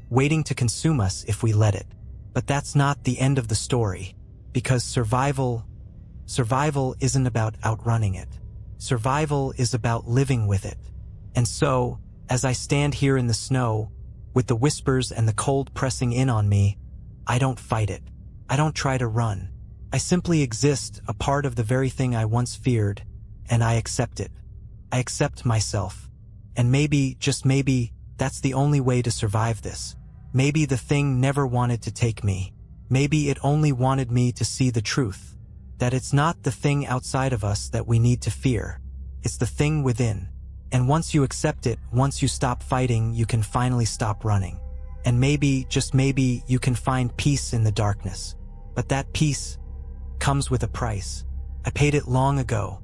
waiting to consume us if we let it. But that's not the end of the story, because survival isn't about outrunning it. Survival is about living with it. And so, as I stand here in the snow, with the whispers and the cold pressing in on me, I don't fight it. I don't try to run. I simply exist, a part of the very thing I once feared, and I accept it. I accept myself. And maybe, just maybe, that's the only way to survive this. Maybe the thing never wanted to take me. Maybe it only wanted me to see the truth. That it's not the thing outside of us that we need to fear. It's the thing within. And once you accept it, once you stop fighting, you can finally stop running. And maybe, just maybe, you can find peace in the darkness. But that peace comes with a price. I paid it long ago.